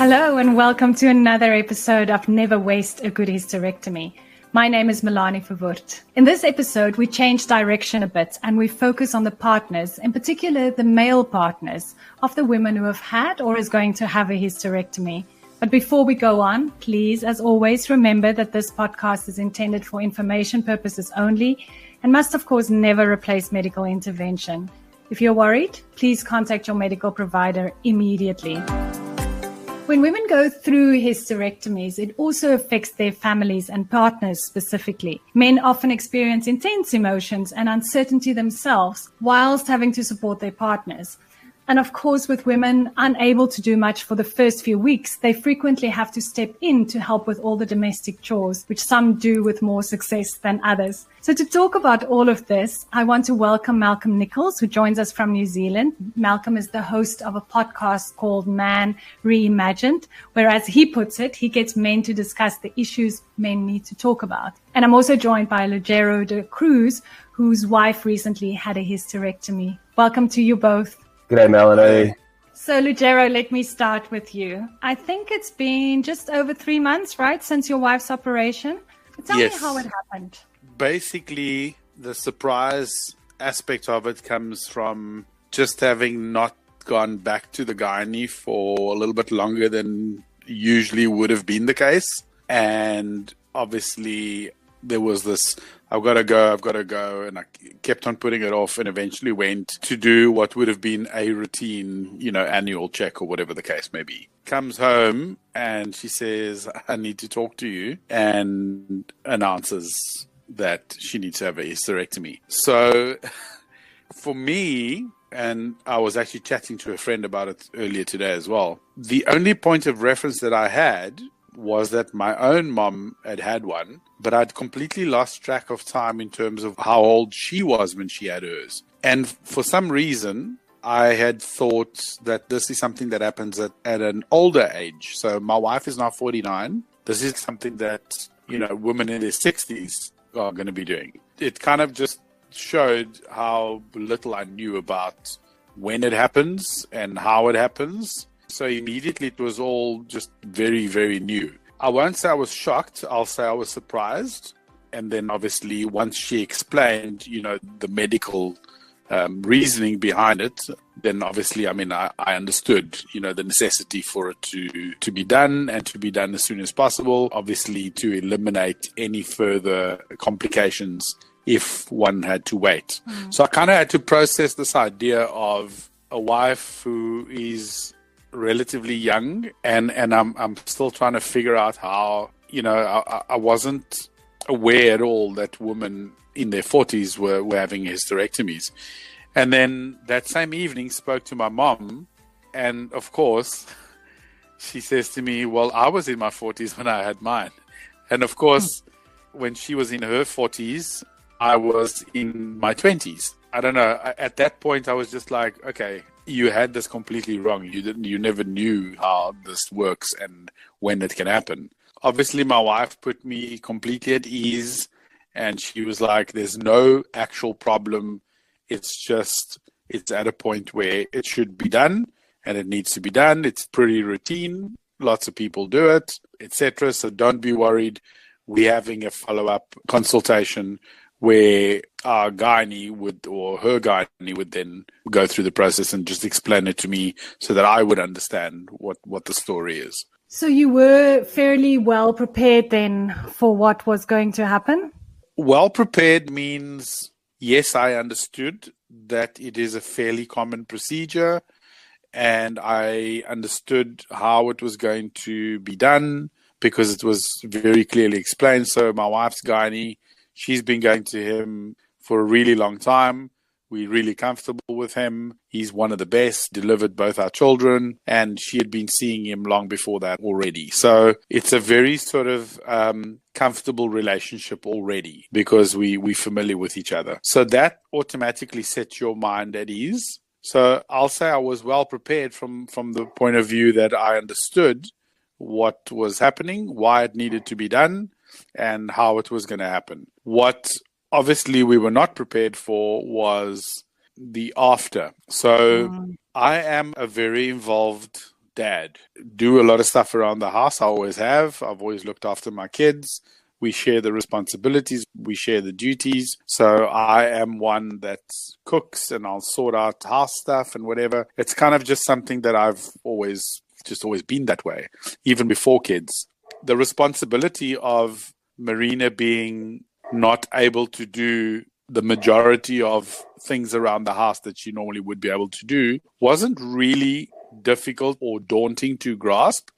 Hello and welcome to another episode of Never Waste a Good Hysterectomy. My name is Melanie Verwoerd. In this episode, we change direction a bit and we focus on the partners, in particular the male partners of the women who have had or is going to have a hysterectomy. But before we go on, please, as always, remember that this podcast is intended for information purposes only and must, of course, never replace medical intervention. If you're worried, please contact your medical provider immediately. When women go through hysterectomies, it also affects their families and partners specifically. Men often experience intense emotions and uncertainty themselves whilst having to support their partners. And of course, with women unable to do much for the first few weeks, they frequently have to step in to help with all the domestic chores, which some do with more success than others. So to talk about all of this, I want to welcome Malcolm Nichols, who joins us from New Zealand. Malcolm is the host of a podcast called Man Reimagined, where, as he puts it, he gets men to discuss the issues men need to talk about. And I'm also joined by Lugero de Cruz, whose wife recently had a hysterectomy. Welcome to you both. G'day, Melanie. So, Lugero, let me start with you. I think it's been just over 3 months, right, since your wife's operation? Tell me how it happened. Basically, the surprise aspect of it comes from just having not gone back to the gynae for a little bit longer than usually would have been the case. And obviously, there was this, I've got to go. And I kept on putting it off and eventually went to do what would have been a routine, annual check or whatever the case may be. Comes home and she says, I need to talk to you, and announces that she needs to have a hysterectomy. So for me, and I was actually chatting to a friend about it earlier today as well, the only point of reference that I had was that my own mom had one, but I'd completely lost track of time in terms of how old she was when she had hers. And for some reason, I had thought that this is something that happens at an older age. So my wife is now 49. This is something that, women in their 60s are going to be doing. It kind of just showed how little I knew about when it happens and how it happens. So immediately it was all just very, very new. I won't say I was shocked. I'll say I was surprised. And then obviously once she explained, the medical reasoning behind it, then obviously, I understood, the necessity for it to be done and to be done as soon as possible, obviously to eliminate any further complications if one had to wait. So I kind of had to process this idea of a wife who is relatively young, and I'm still trying to figure out how, I wasn't aware at all that women in their 40s were having hysterectomies. And then that same evening spoke to my mom, and of course she says to me, well, I was in my 40s when I had mine. And of course, when she was in her 40s, I was in my 20s. I don't know. At that point, I was just like, okay, you had this completely wrong. You never knew how this works and when it can happen. Obviously, my wife put me completely at ease, and she was like, there's no actual problem. It's at a point where it should be done and it needs to be done. It's pretty routine. Lots of people do it, etc. So don't be worried. We're having a follow-up consultation where our gynae her gynae would then go through the process and just explain it to me so that I would understand what the story is. So you were fairly well prepared then for what was going to happen? Well prepared means, yes, I understood that it is a fairly common procedure, and I understood how it was going to be done because it was very clearly explained. So my wife's gynae, she's been going to him for a really long time. We're really comfortable with him. He's one of the best, delivered both our children, and she had been seeing him long before that already. So it's a very sort of comfortable relationship already because we're familiar with each other. So that automatically sets your mind at ease. So I'll say I was well prepared from the point of view that I understood what was happening, why it needed to be done, and how it was going to happen. What obviously we were not prepared for was the after. So I am a very involved dad. Do a lot of stuff around the house. I always have. I've always looked after my kids. We share the responsibilities. We share the duties. So I am one that cooks and I'll sort out house stuff and whatever. It's kind of just something that I've always been that way, even before kids. The responsibility of Marina being not able to do the majority of things around the house that she normally would be able to do wasn't really difficult or daunting to grasp,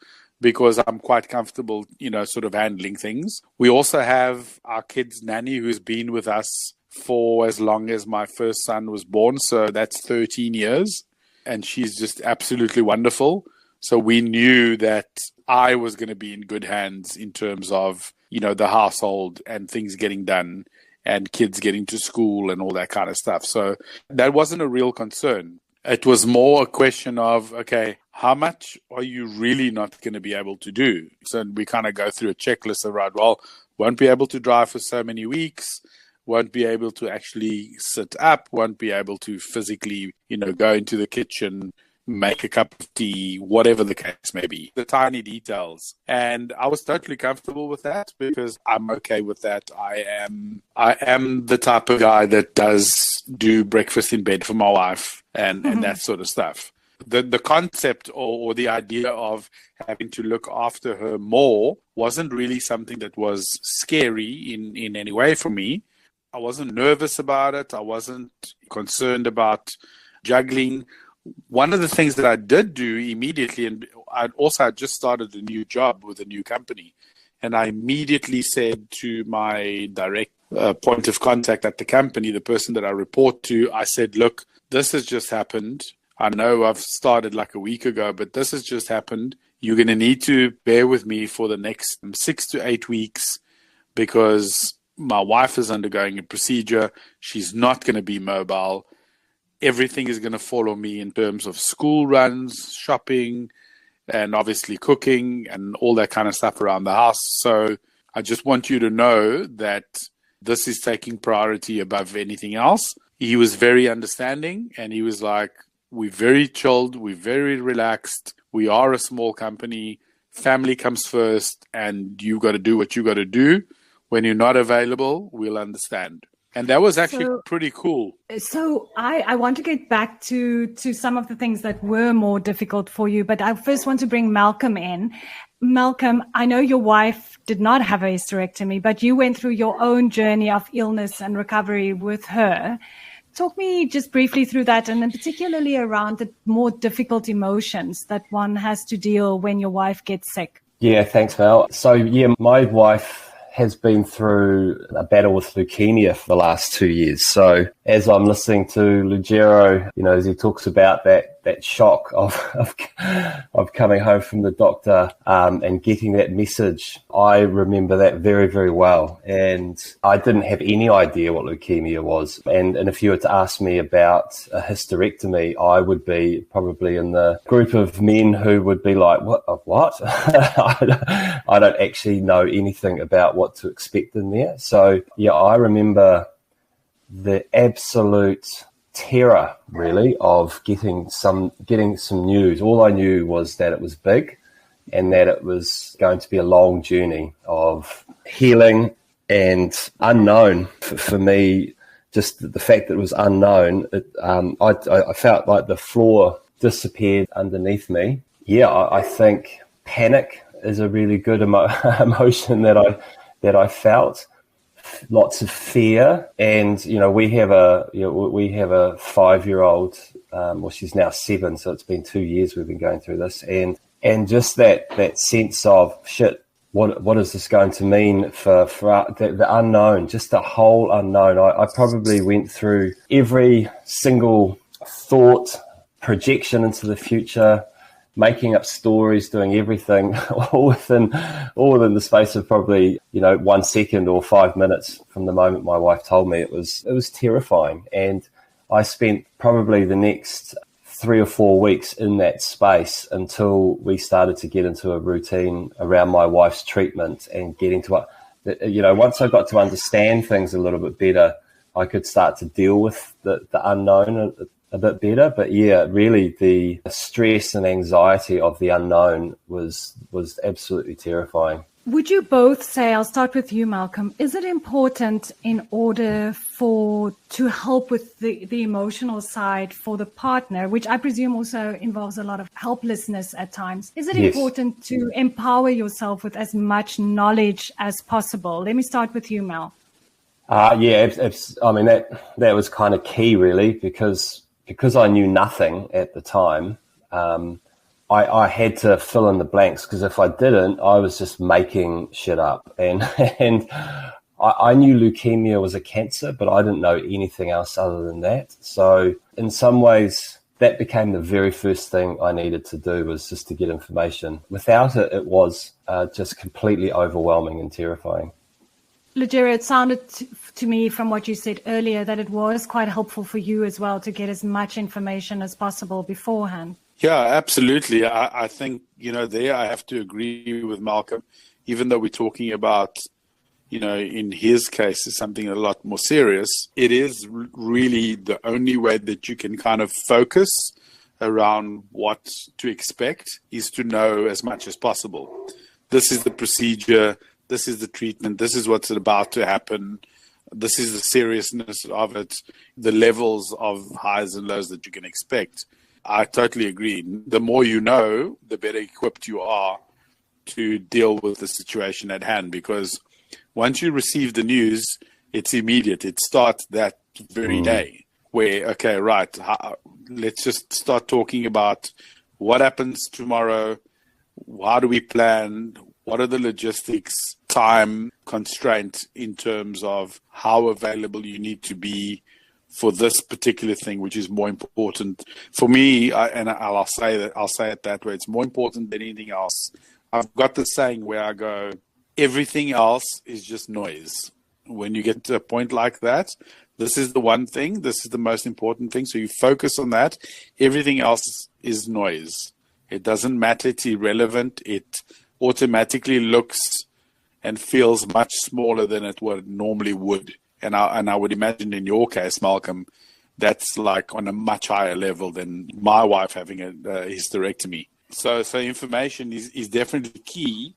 because I'm quite comfortable, sort of handling things. We also have our kid's nanny who's been with us for as long as my first son was born. So that's 13 years. And she's just absolutely wonderful. So we knew that I was going to be in good hands in terms of, the household and things getting done and kids getting to school and all that kind of stuff. So that wasn't a real concern. It was more a question of, okay, how much are you really not going to be able to do? So we kind of go through a checklist around, won't be able to drive for so many weeks, won't be able to actually sit up, won't be able to physically, go into the kitchen, make a cup of tea, whatever the case may be, the tiny details. And I was totally comfortable with that because I'm okay with that. I am the type of guy that does do breakfast in bed for my wife and that sort of stuff. The concept or the idea of having to look after her more wasn't really something that was scary in any way for me. I wasn't nervous about it. I wasn't concerned about juggling. One of the things that I did do immediately, and I just started a new job with a new company, and I immediately said to my direct point of contact at the company, the person that I report to, I said, look, this has just happened. I know I've started like a week ago, but this has just happened. You're going to need to bear with me for the next 6 to 8 weeks because my wife is undergoing a procedure. She's not going to be mobile. Everything is going to follow me in terms of school runs, shopping, and obviously cooking and all that kind of stuff around the house. So I just want you to know that this is taking priority above anything else. He was very understanding and he was like, we're very chilled, we're very relaxed, we are a small company, family comes first, and you got to do what you got to do. When you're not available, we'll understand. And that was actually pretty cool. So I want to get back to some of the things that were more difficult for you, but I first want to bring Malcolm in. Malcolm, I know your wife did not have a hysterectomy, but you went through your own journey of illness and recovery with her. Talk me just briefly through that, and then particularly around the more difficult emotions that one has to deal when your wife gets sick. Yeah, thanks, Mel. So, my wife has been through a battle with leukemia for the last 2 years. So as I'm listening to Lugero, as he talks about that shock of coming home from the doctor and getting that message, I remember that very, very well. And I didn't have any idea what leukemia was. And if you were to ask me about a hysterectomy, I would be probably in the group of men who would be like, what? I don't actually know anything about what to expect in there. So, I remember the absolute terror, really, of getting some news. All I knew was that it was big and that it was going to be a long journey of healing and unknown. For me, just the fact that it was unknown, I felt like the floor disappeared underneath me. I think panic is a really good emotion that I felt. Lots of fear, and we have a 5-year-old. Well, she's now 7, so it's been 2 years we've been going through this, and just that sense of shit. What is this going to mean for the unknown? Just the whole unknown. I probably went through every single thought, projection into the future, making up stories, doing everything, all within the space of probably 1 second or 5 minutes from the moment my wife told me. It was terrifying, and I spent probably the next 3 or 4 weeks in that space until we started to get into a routine around my wife's treatment and getting to once I got to understand things a little bit better, I could start to deal with the unknown a a bit better. But yeah, really the stress and anxiety of the unknown was absolutely terrifying. Would you both say, I'll start with you, Malcolm, is it important in order to help with the emotional side for the partner, which I presume also involves a lot of helplessness at times? Is it important to empower yourself with as much knowledge as possible? Let me start with you, Mel. Yeah, I mean, that was kind of key, really, because I knew nothing at the time. I had to fill in the blanks, because if I didn't, I was just making shit up. And I knew leukemia was a cancer, but I didn't know anything else other than that. So in some ways, that became the very first thing I needed to do, was just to get information. Without it, it was just completely overwhelming and terrifying. Lugero, it sounded to me from what you said earlier that it was quite helpful for you as well to get as much information as possible beforehand. Yeah, absolutely. I think, there I have to agree with Malcolm, even though we're talking about, in his case, is something a lot more serious. It is really the only way that you can kind of focus around what to expect is to know as much as possible. This is the procedure. This is the treatment. This is what's about to happen. This is the seriousness of it, the levels of highs and lows that you can expect. I totally agree. The more you know, the better equipped you are to deal with the situation at hand, because once you receive the news, it's immediate. It starts that very day where, okay, right, let's just start talking about what happens tomorrow. How do we plan? What are the logistics, time constraints in terms of how available you need to be for this particular thing, which is more important for me? I'll say it that way. It's more important than anything else. I've got the saying where I go, everything else is just noise. When you get to a point like that, this is the one thing. This is the most important thing. So you focus on that. Everything else is noise. It doesn't matter. It's irrelevant. It automatically looks and feels much smaller than it normally would. And I would imagine in your case, Malcolm, that's like on a much higher level than my wife having a hysterectomy. So information is definitely key,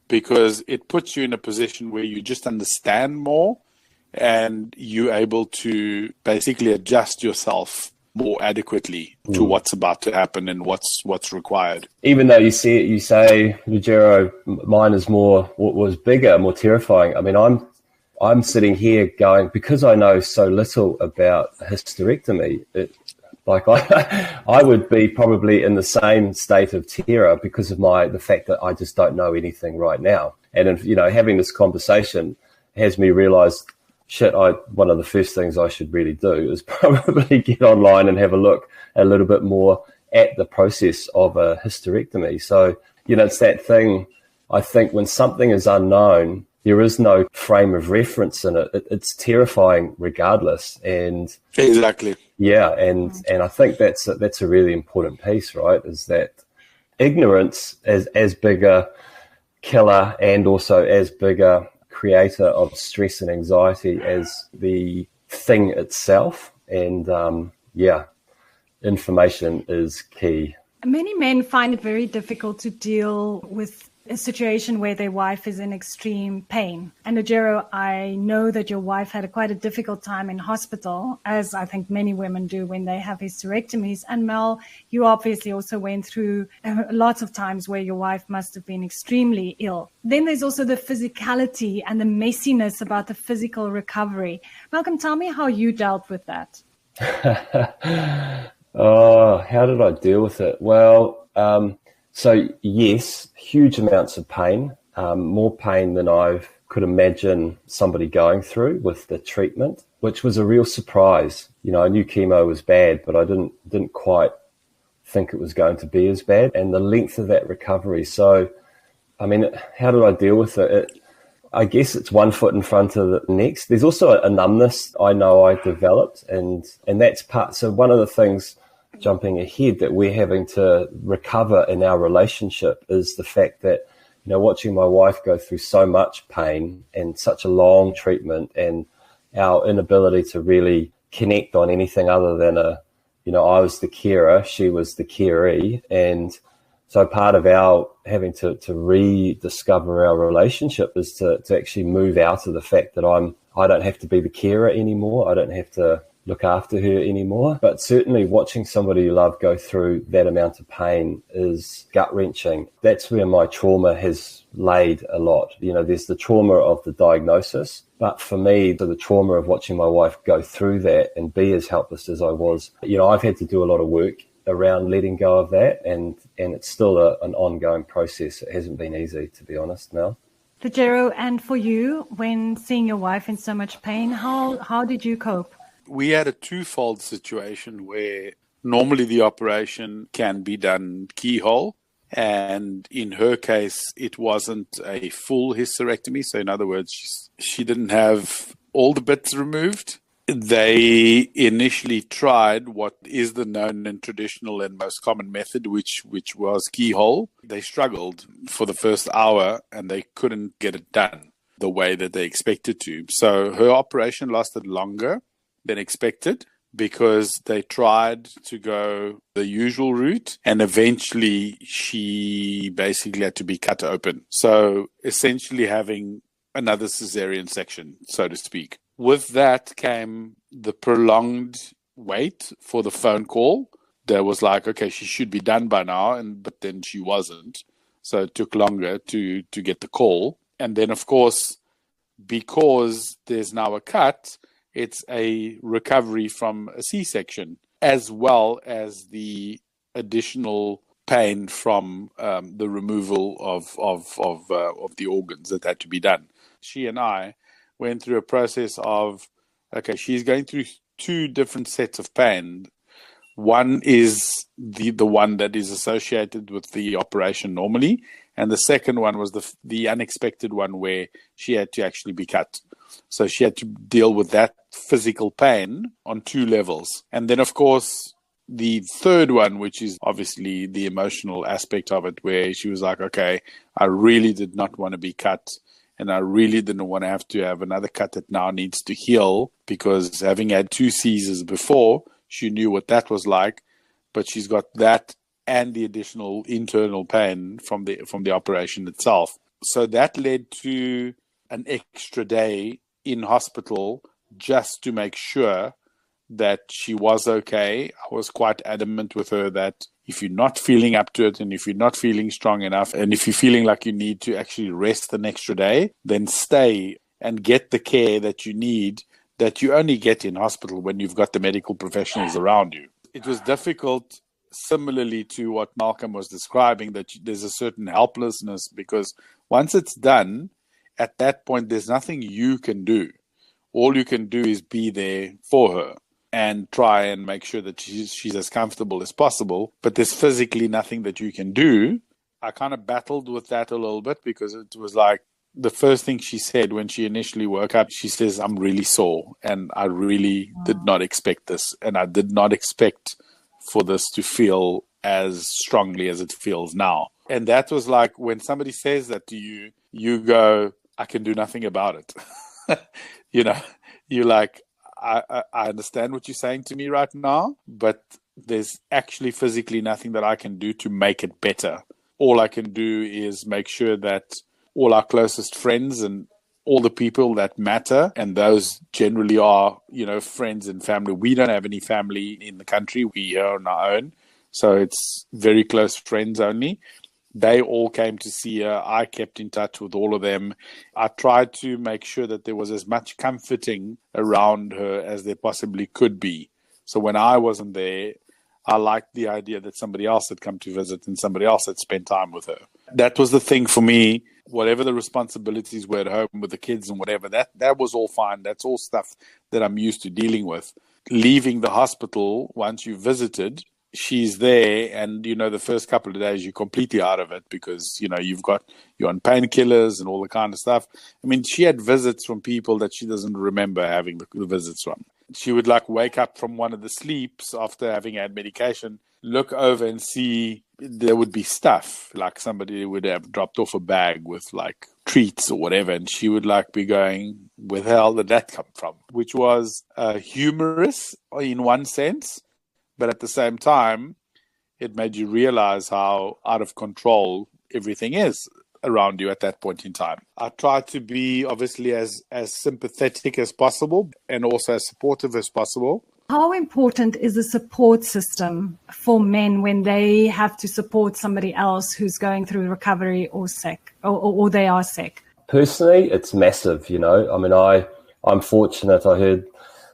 because it puts you in a position where you just understand more and you're able to basically adjust yourself more adequately to what's about to happen and what's required. Even though you say, Lugero, mine was bigger, more terrifying. I mean, I'm sitting here going, because I know so little about hysterectomy, I would be probably in the same state of terror because of the fact that I just don't know anything right now. And having this conversation has me realize, one of the first things I should really do is probably get online and have a look a little bit more at the process of a hysterectomy. So, it's that thing, I think, when something is unknown, there is no frame of reference in it. It's terrifying regardless. And exactly. Yeah. And I think that's a really important piece, right? Is that ignorance as big a killer and also as big a creator of stress and anxiety as the thing itself. And information is key. Many men find it very difficult to deal with a situation where their wife is in extreme pain. And Lugero, I know that your wife had quite a difficult time in hospital, as I think many women do when they have hysterectomies. And Mel, you obviously also went through lots of times where your wife must have been extremely ill. Then there's also the physicality and the messiness about the physical recovery. Malcolm, tell me how you dealt with that. Oh, how did I deal with it? Well, so yes, huge amounts of pain, more pain than I could imagine somebody going through with the treatment, which was a real surprise. I knew chemo was bad, but I didn't quite think it was going to be as bad, and the length of that recovery. So, I mean, how did I deal with it? I guess it's one foot in front of the next. There's also a numbness I know I developed, and that's part. So one of the things, jumping ahead, that we're having to recover in our relationship is the fact that, watching my wife go through so much pain and such a long treatment, and our inability to really connect on anything other than a I was the carer, she was the caree. And so part of our having to rediscover our relationship is to actually move out of the fact that I don't have to be the carer anymore. I don't have to look after her anymore. But certainly watching somebody you love go through that amount of pain is gut-wrenching. That's where my trauma has laid a lot. There's the trauma of the diagnosis, but for me, the trauma of watching my wife go through that and be as helpless as I was, I've had to do a lot of work around letting go of that, and it's still an ongoing process. It hasn't been easy, to be honest, Mel. Lugero, and for you, when seeing your wife in so much pain, how did you cope? We had a twofold situation where normally the operation can be done keyhole. And in her case, it wasn't a full hysterectomy. So in other words, she didn't have all the bits removed. They initially tried what is the known and traditional and most common method, which was keyhole. They struggled for the first hour and they couldn't get it done the way that they expected to. So her operation lasted longer than expected because they tried to go the usual route, and eventually she basically had to be cut open. So essentially having another cesarean section, so to speak. With that came the prolonged wait for the phone call. There was like, okay, she should be done by now, but then she wasn't. So it took longer to get the call. And then, of course, because there's now a cut, it's a recovery from a C-section, as well as the additional pain from the removal of the organs that had to be done. She and I went through a process of, okay, she's going through two different sets of pain. One is the one that is associated with the operation normally, and the second one was the unexpected one where she had to actually be cut. So she had to deal with that physical pain on two levels. And then, of course, the third one, which is obviously the emotional aspect of it, where she was like, okay, I really did not want to be cut. And I really didn't want to have another cut that now needs to heal, because having had two Caesars before, she knew what that was like. But she's got that and the additional internal pain from the operation itself. So that led to an extra day in hospital just to make sure that she was okay. I was quite adamant with her that if you're not feeling up to it, and if you're not feeling strong enough, and if you're feeling like you need to actually rest an extra day, then stay and get the care that you need, that you only get in hospital when you've got the medical professionals around you. It was difficult, similarly to what Malcolm was describing, that there's a certain helplessness, because once it's done, at that point, there's nothing you can do. All you can do is be there for her and try and make sure that she's as comfortable as possible. But there's physically nothing that you can do. I kind of battled with that a little bit, because it was like the first thing she said when she initially woke up, she says, I'm really sore, and I really did not expect this. And I did not expect for this to feel as strongly as it feels now. And that was like, when somebody says that to you, you go, I can do nothing about it. You're like, I understand what you're saying to me right now, but there's actually physically nothing that I can do to make it better. All I can do is make sure that all our closest friends and all the people that matter, and those generally are, friends and family. We don't have any family in the country. We are on our own. So it's very close friends only. They all came to see her. I kept in touch with all of them. I tried to make sure that there was as much comforting around her as there possibly could be. So when I wasn't there, I liked the idea that somebody else had come to visit and somebody else had spent time with her. That was the thing for me. Whatever the responsibilities were at home with the kids and whatever, that was all fine. That's all stuff that I'm used to dealing with. Leaving the hospital, once you visited, she's there, and the first couple of days you're completely out of it, because you're on painkillers and all the kind of stuff. I mean, she had visits from people that she doesn't remember having the visits from. She would wake up from one of the sleeps after having had medication, look over and see there would be stuff, like somebody would have dropped off a bag with treats or whatever, and she would be going, where the hell did that come from? Which was humorous in one sense, But at the same time, it made you realize how out of control everything is around you at that point in time. I tried to be obviously as sympathetic as possible and also as supportive as possible. How important is a support system for men when they have to support somebody else who's going through recovery or sick, or they are sick? Personally, it's massive, you know. I mean, I'm fortunate. I heard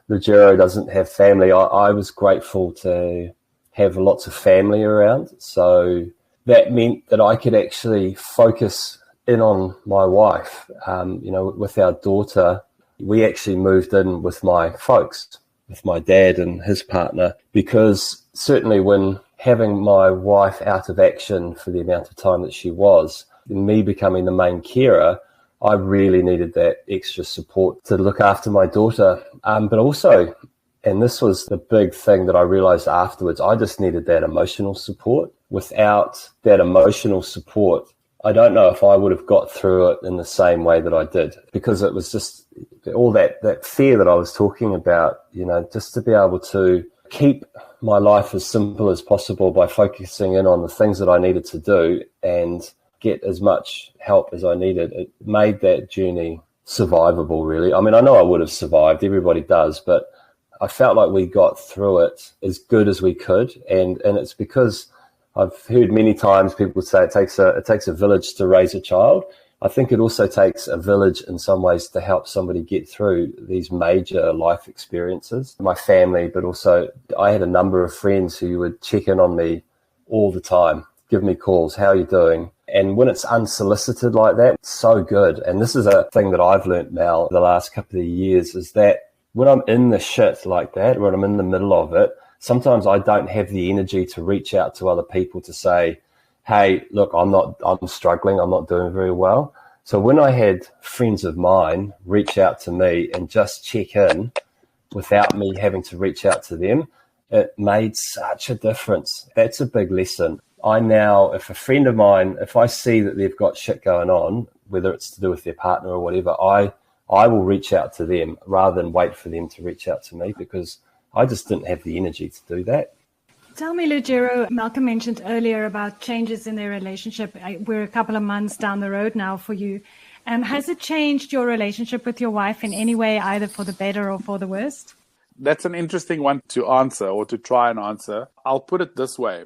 Ruggiero doesn't have family. I was grateful to have lots of family around. So that meant that I could actually focus in on my wife. You know, with our daughter, we actually moved in with my folks, with my dad and his partner, because certainly when having my wife out of action for the amount of time that she was, and me becoming the main carer, I really needed that extra support to look after my daughter. But also, and this was the big thing that I realized afterwards, I just needed that emotional support. Without that emotional support, I don't know if I would have got through it in the same way that I did, because it was just all that fear that I was talking about, you know, just to be able to keep my life as simple as possible by focusing in on the things that I needed to do and get as much help as I needed. It made that journey survivable, really. I mean, I know I would have survived, everybody does, but I felt like we got through it as good as we could. And it's because I've heard many times people say it takes a village to raise a child. I think it also takes a village in some ways to help somebody get through these major life experiences. My family, but also I had a number of friends who would check in on me all the time, give me calls, how are you doing? And when it's unsolicited like that, it's so good. And this is a thing that I've learnt, Mel, the last couple of years, is that when I'm in the shit like that, when I'm in the middle of it, sometimes I don't have the energy to reach out to other people to say, hey, look, I'm struggling, I'm not doing very well. So when I had friends of mine reach out to me and just check in without me having to reach out to them, it made such a difference. That's a big lesson. I now, if a friend of mine, if I see that they've got shit going on, whether it's to do with their partner or whatever, I will reach out to them rather than wait for them to reach out to me, because I just didn't have the energy to do that. Tell me, Ruggiero, Malcolm mentioned earlier about changes in their relationship. We're a couple of months down the road now for you. Has it changed your relationship with your wife in any way, either for the better or for the worst? That's an interesting one to answer, or to try and answer. I'll put it this way.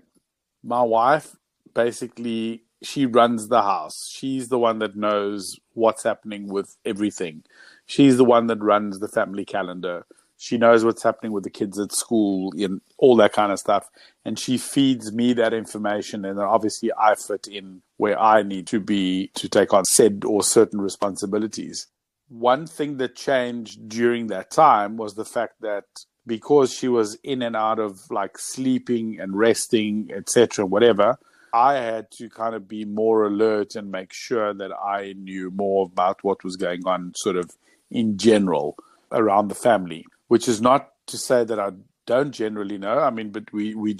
My wife, basically, she runs the house. She's the one that knows what's happening with everything. She's the one that runs the family calendar. She knows what's happening with the kids at school and all that kind of stuff. And she feeds me that information. And then obviously I fit in where I need to be to take on said or certain responsibilities. One thing that changed during that time was the fact that because she was in and out of like sleeping and resting, etc., whatever, I had to kind of be more alert and make sure that I knew more about what was going on sort of in general around the family, which is not to say that I don't generally know. I mean, but we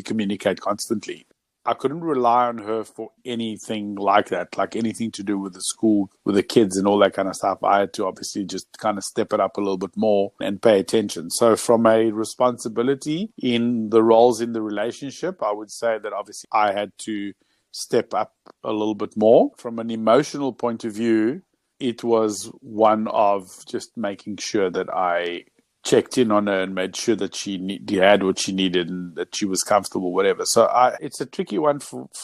communicate constantly. I couldn't rely on her for anything like that, like anything to do with the school, with the kids and all that kind of stuff. I had to obviously just kind of step it up a little bit more and pay attention. So from a responsibility in the roles in the relationship, I would say that obviously I had to step up a little bit more. From an emotional point of view, it was one of just making sure that I checked in on her and made sure that she had what she needed and that she was comfortable, whatever. So it's a tricky one